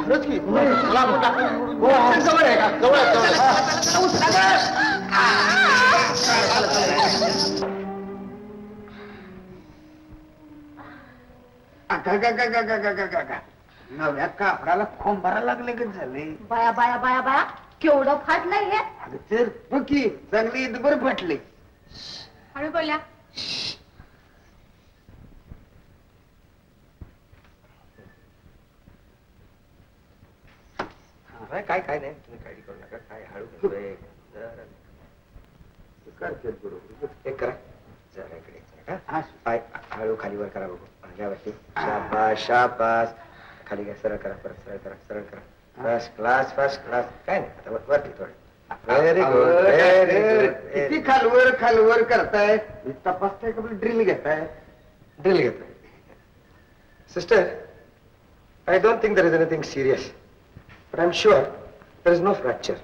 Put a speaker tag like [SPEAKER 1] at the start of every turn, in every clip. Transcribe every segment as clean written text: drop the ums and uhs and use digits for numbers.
[SPEAKER 1] खरंच की चला आपण टाकू. जवळ आहे का? जवळ आहे, जवळ आहे. नव्या कापडाला खोंब भरायला लागले की झाले.
[SPEAKER 2] बाया बाया बाया बाया केवढं फाटलंय हे.
[SPEAKER 1] अगं तर बघ की चांगली ईदभर फाटले.
[SPEAKER 2] हळू बोला.
[SPEAKER 3] काय काय नाही तुम्ही काळजी करू नका. काय हळू करतोय एक करा जरा इकडे पाय हळू खाली वर करा बघू यावरती. शाबास शाबास. खाली घ्या सरळ करा परत सरळ करा सरळ करा. First class first class. काय नाही आता वरती थोडं. Very good very good.
[SPEAKER 1] किती खालवर खालवर करताय तपासताय का ड्रिल घेताय?
[SPEAKER 3] ड्रिल घेतोय. Sister I don't think there is anything serious but I'm sure there is no fracture.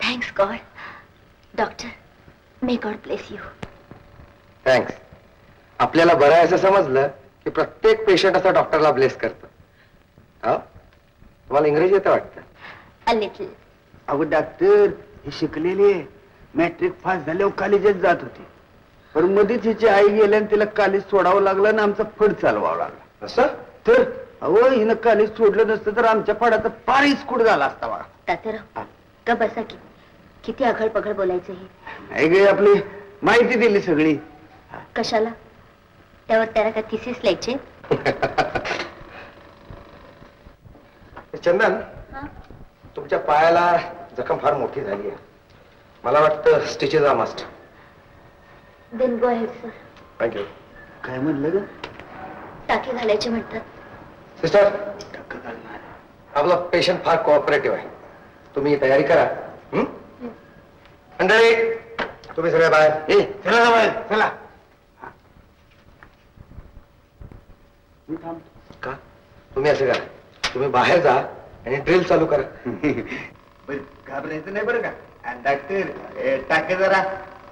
[SPEAKER 2] Thanks God. Doctor may God bless you.
[SPEAKER 3] Thanks. आपल्याला बरं आहे असं समजलं की प्रत्येक पेशंट असा डॉक्टरला ब्लेस करतो. हो तुम्हाला इंग्रजी येतं वाटतं?
[SPEAKER 2] A little.
[SPEAKER 1] अहो डॉक्टर ही शिकलेली आहे. मॅट्रिक पास झाल्यावर कॉलेजात जात होती पण मध्येच हिची आई गेल्याने तिला कॉलेज सोडावं लागलं आणि आमचा फड चालवावा लागला.
[SPEAKER 3] असं
[SPEAKER 1] तर अहो हिनं कॉलेज सोडलं नसतं तर आमच्या फडाचा फार इस्कूट झाला असता बघा.
[SPEAKER 2] तात्याराव का बसा की. किती अघड पघड बोलायचं हे.
[SPEAKER 1] गे आपली माहिती दिली सगळी.
[SPEAKER 2] कशाला? त्यावर त्याला का थिसिस लिहायचे?
[SPEAKER 3] चंदन तुमच्या पायाला जखम फार मोठी झाली आहे. मला वाटतं stitches are must.
[SPEAKER 2] Then go ahead sir.
[SPEAKER 3] Thank you.
[SPEAKER 1] काय म्हणलं ग?
[SPEAKER 2] टाके घालायचे म्हणतात.
[SPEAKER 3] सिस्टर आपला पेशंट फार कोऑपरेटिव्ह आहे. तुम्ही तयारी करा. मंडळी तुम्ही सगळ्या बाहेर.
[SPEAKER 1] चला ना बाहेर चला. मी थांबतो.
[SPEAKER 3] का तुम्ही असं करा तुम्ही बाहेर जा आणि ड्रिल चालू करा.
[SPEAKER 1] घाबरायचं नाही बरं का. आणि डॉक्टर टाके जरा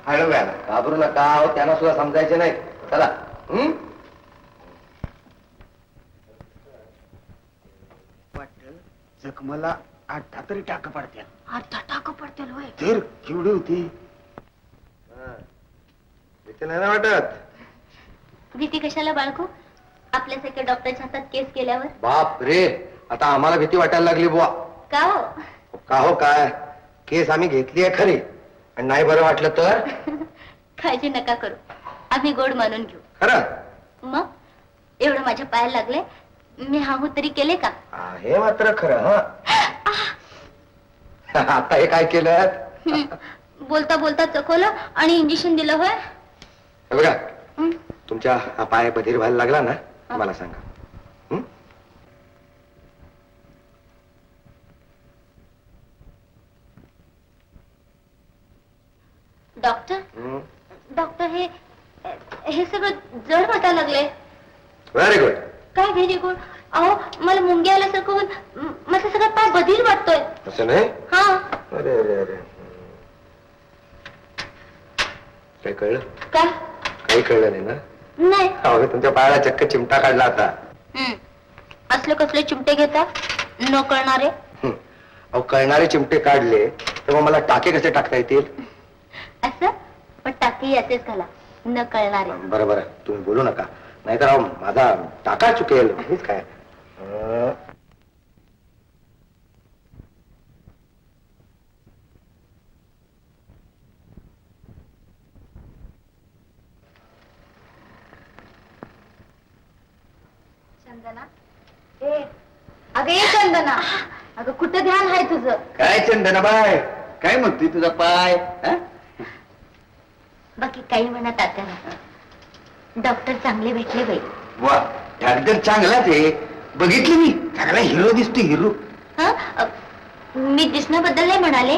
[SPEAKER 1] हळू घाला.
[SPEAKER 3] घाबरू नका. अहो त्यांना सुद्धा समजायचे नाही. चला.
[SPEAKER 1] जखमाला 8 तरी टाक पडत्या.
[SPEAKER 2] 8 टाक पडतील होय.
[SPEAKER 1] तर केवढी होती?
[SPEAKER 3] भीती नाही ना वाटत?
[SPEAKER 2] भीती कशाला बाळकू? आपल्यासारख्या डॉक्टरच्या हातात केस केल्यावर.
[SPEAKER 3] बाप रे आता आम्हाला भीती वाटायला लागली बुवा.
[SPEAKER 2] का हो?
[SPEAKER 3] का हो काय केस आम्ही घेतली आहे खरी आणि नाही बरं वाटलं तर?
[SPEAKER 2] काळजी नका करू. आम्ही गोड मानून घेऊ.
[SPEAKER 3] खरं
[SPEAKER 2] मग एवढं माझ्या पायाला लागले मी हा तरी केले का?
[SPEAKER 3] हे मात्र खरं. आता हे काय केलं?
[SPEAKER 2] बोलता बोलता चकवलं आणि इंजेक्शन दिलं होय.
[SPEAKER 3] बघा तुमच्या हा पाय बधीर व्हायला लागला ना मला सांगा.
[SPEAKER 2] डॉक्टर डॉक्टर हे सगळं जड वाटायला लागले.
[SPEAKER 3] Very good.
[SPEAKER 2] काय व्हेरी गुड? अहो मला मुंग्या आल्यासारखं होऊन माझा सगळा पाय बधीर वाटतोय.
[SPEAKER 3] असं नाही?
[SPEAKER 2] हा.
[SPEAKER 3] अरे अरे अरे काय कळलं?
[SPEAKER 2] काय?
[SPEAKER 3] काही कळलं नाही ना?
[SPEAKER 2] नाही.
[SPEAKER 3] अहो तुमच्या पायाला चक्क चिमटा काढला आता.
[SPEAKER 2] असले कसले चिमटे घेता न कळणारे?
[SPEAKER 3] अहो कळणारे चिमटे काढले तर मग मला टाके कसे टाकता येतील?
[SPEAKER 2] असं पण टाकेही असेच घाला न कळणारे.
[SPEAKER 3] बरं बरं तुम्ही बोलू नका नाहीतर अहो माझा टाका चुकेल. हेच काय
[SPEAKER 2] चंदना अगं ये चंदना. अगं कुठं ध्यान आहे तुझं?
[SPEAKER 1] काय चंदना बाय काय म्हणतोय तुझा पाय?
[SPEAKER 2] बाकी काही म्हणत आता डॉक्टर चांगले भेटले बाई.
[SPEAKER 1] वा डॉक्टर चांगलाच आहे. बघितली मी चांगला हिरो दिसतो हिरो.
[SPEAKER 2] मी दिसण्याबद्दल नाही म्हणाले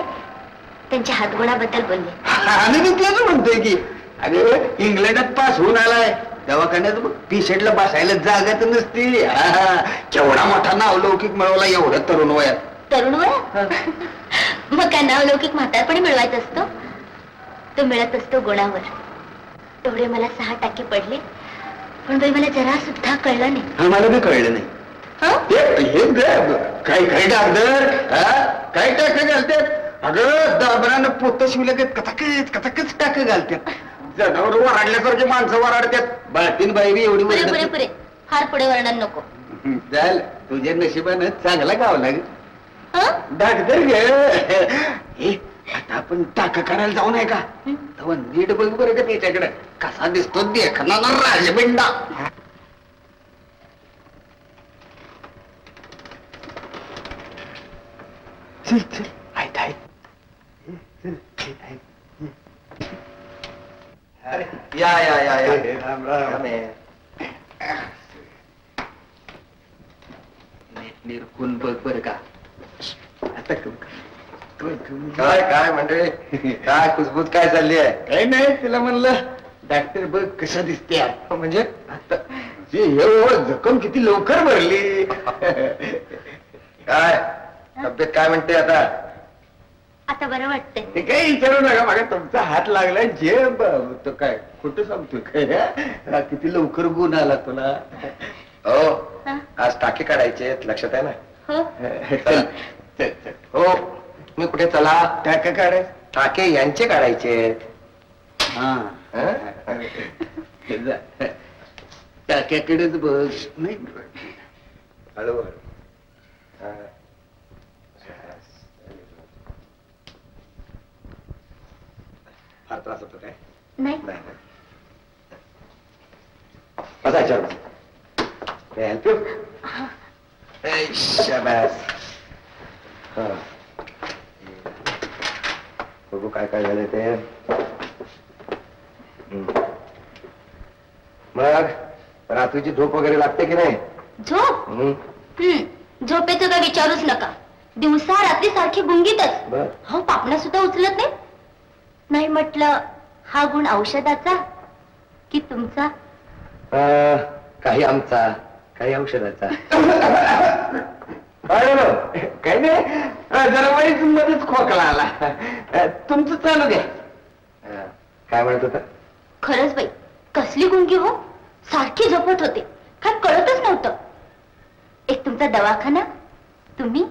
[SPEAKER 2] त्यांच्या हातगुणाबद्दल बोलले.
[SPEAKER 1] आणि मी तेच म्हणतोय की अरे इंग्लंडात पास होऊन आलाय दवाखान्यात पेशंटला बसायला जागा तर नसती. केवढा मोठा नावलौकिक मिळवला एवढं तरुण वयात.
[SPEAKER 2] तरुण वय? मग काय नावलौकिक म्हातारपणी मिळवायचं असतो? तो मिळत असतो गुणावर. तेवढे मला 6 टाके पडले पण बाई मला जरा सुद्धा कळलं नाही.
[SPEAKER 1] मला बी कळलं नाही.
[SPEAKER 2] हं?
[SPEAKER 1] काही काही डॉक्टर काही टाक घालतात अगं दाबरानं पोत शिवलं की कथकच टाक घालतात जनावर वराडल्यासारखे माणसं वराडतात बाळतीन बाई बी एवढी
[SPEAKER 2] पुरे पुरे
[SPEAKER 1] वरडत
[SPEAKER 2] पुरे फार पुढे वर्णन नको.
[SPEAKER 1] चाल तुझ्या नशिबानं चांगला गावला ग
[SPEAKER 2] हं?
[SPEAKER 1] डॉक्टर ग हे आता आपण टाका करायला जाऊ नये का तेव्हा नीट बघ बरं का त्याच्याकडे कसा दिसतो देखना ना राजबिंडा. चल चल आहेत आहेत
[SPEAKER 3] या या या या
[SPEAKER 1] राम राम.
[SPEAKER 3] Come in.
[SPEAKER 1] निरकून बघ बर का आता
[SPEAKER 3] काय काय मंडळी काय कुजबूज काय चालली आहे
[SPEAKER 1] काही नाही तिला म्हणलं डॉक्टर बघ कसं दिसते
[SPEAKER 3] म्हणजे
[SPEAKER 1] आता जे जखम किती लवकर भरली.
[SPEAKER 3] काय तब्येत काय म्हणते आता
[SPEAKER 2] आता बरं वाटतंय.
[SPEAKER 1] ते काही विचारू नका मागा तुमचा हात लागलाय जे तो काय खोटं सांगतोय काय किती लवकर गुण आला तुला.
[SPEAKER 3] हो
[SPEAKER 2] हं?
[SPEAKER 3] आज टाके काढायचे लक्षात आहे ना
[SPEAKER 2] हो
[SPEAKER 1] चल चल चल
[SPEAKER 3] हो मी कुठे चला
[SPEAKER 1] टाका काढाय
[SPEAKER 3] टाके यांचे काढायचे
[SPEAKER 1] हा टाक्याकडेच बघ नाही
[SPEAKER 3] हळूहळू फार त्रास होतो काय
[SPEAKER 2] नाही.
[SPEAKER 3] नाही बसा याच्यावर हेल्प यू शाबास हा बघू काय काय झालं ते मग रात्रीची झोप वगैरे लागते की नाही
[SPEAKER 2] झोप झोपेचं काय विचारूच नका. दिवसा रात्री सारखी गुंगीतच.
[SPEAKER 3] बर
[SPEAKER 2] हो पापणा सुद्धा उचलत नाही. नाही म्हटलं हा गुण औषधाचा की तुमचा.
[SPEAKER 3] काही आमचा काही औषधाचा
[SPEAKER 1] काही नाही जरा वाईट मध्येच खोकला आला तुमचं चालू द्या.
[SPEAKER 3] काय म्हणत होता
[SPEAKER 2] खरंच बाई कसली गुंगी हो. सारखी झोपत होते काय कळतच नव्हतं. एक तुमचा दवाखाना तुम्ही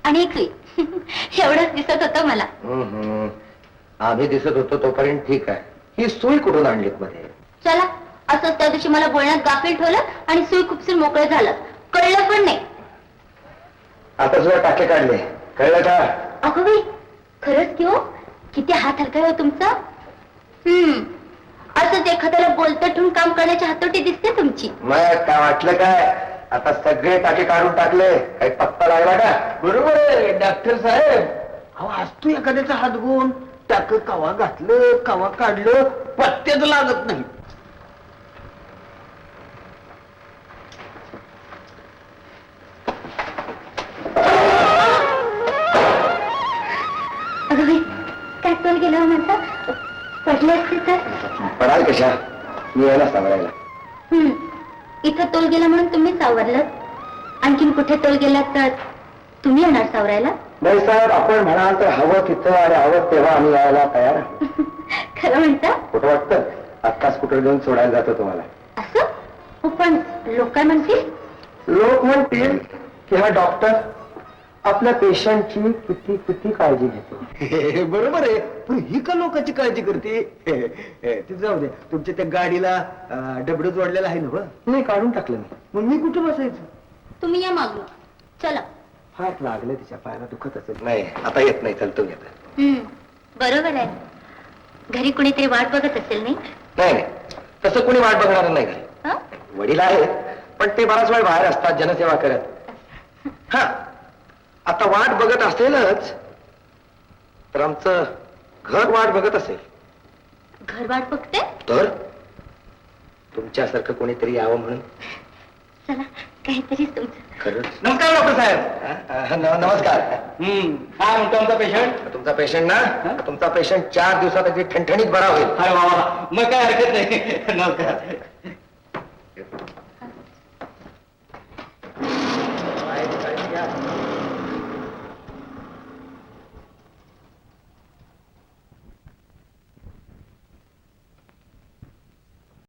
[SPEAKER 2] आणि एक एवढंच दिसत होतं मला.
[SPEAKER 3] आम्ही दिसत होतो तोपर्यंत ठीक आहे ही सुई कुठून आणलीत मध्ये
[SPEAKER 2] चला असंच त्या दिवशी मला बोलण्यात गाफील ठेवलं आणि सुई खुपसून मोकळं झालं. कळलं पण नाही.
[SPEAKER 3] आता सुद्धा टाके काढले कळलं का
[SPEAKER 2] अगं बाई खरंच की हो. किती हात हलका हो तुमचा. असंच एखाद्याला बोलतं ठेवून काम करण्याची हातोटी दिसते तुमची.
[SPEAKER 3] मग काय वाटलं काय आता सगळे टाके काढून टाकले काही पत्ता लागला का
[SPEAKER 1] बरोबर आहे डॉक्टर साहेब. अहो असतो एखाद्याचा हात गुण टाक कवा घातलं कवा काढलं पत्त्याच लागत नाही.
[SPEAKER 2] अगं बाई काय तोल गेला म्हणता पडले असते तर.
[SPEAKER 3] पडाल कशा मी यायला सांगायला
[SPEAKER 2] इथं तोल गेला म्हणून तुम्ही सावरलं. आणखीन कुठे तोल गेला तर तुम्ही येणार सावरायला.
[SPEAKER 3] नाही साहेब आपण म्हणाल तर हवं तिथं आणि हवं तेव्हा आम्ही यायला तयार आहे.
[SPEAKER 2] खरं म्हणता.
[SPEAKER 3] कुठं वाटतं आत्ताच कुठं घेऊन सोडायला जातो तुम्हाला
[SPEAKER 2] असं हो पण लोक काय म्हणतील.
[SPEAKER 3] लोक म्हणतील की हा डॉक्टर आपल्या पेशंटची किती किती काळजी घेतो.
[SPEAKER 1] बरोबर आहे पण ही का लोकांची काळजी करते. ते जाऊ दे तुमच्या त्या गाडीला डबडं जोडलेलं आहे ना.
[SPEAKER 3] नाही काढून टाकलं मी
[SPEAKER 1] मग मी कुठं बसायचं.
[SPEAKER 2] तुम्ही या मागून चला.
[SPEAKER 3] फार लागलं तिच्या पायाला दुखत असेल नाही आता येत नाही चल तू येत
[SPEAKER 2] बरोबर आहे. घरी कुणीतरी वाट बघत असेल नाही.
[SPEAKER 3] नाही नाही तसं कोणी वाट बघणार नाही घरी
[SPEAKER 2] हं?
[SPEAKER 3] वडील आहेत पण ते बराच वेळ बाहेर असतात जनसेवा करत. हा आता वाट बघत असेलच तर आमचं घर वाट बघत असेल
[SPEAKER 2] घर वाट बघते.
[SPEAKER 3] तर तुमच्यासारखं कोणीतरी यावं म्हणून.
[SPEAKER 2] चला काहीतरी तुमचं.
[SPEAKER 3] खरंच
[SPEAKER 1] नमस्कार डॉक्टर साहेब.
[SPEAKER 3] नमस्कार
[SPEAKER 1] काय म्हणतो आमचा पेशंट.
[SPEAKER 3] तुमचा पेशंट ना तुमचा पेशंट 4 दिवसात अगदी ठणठणीत बरा होईल.
[SPEAKER 1] अरे बाबा मग काय हरकत नाही. नमस्कार.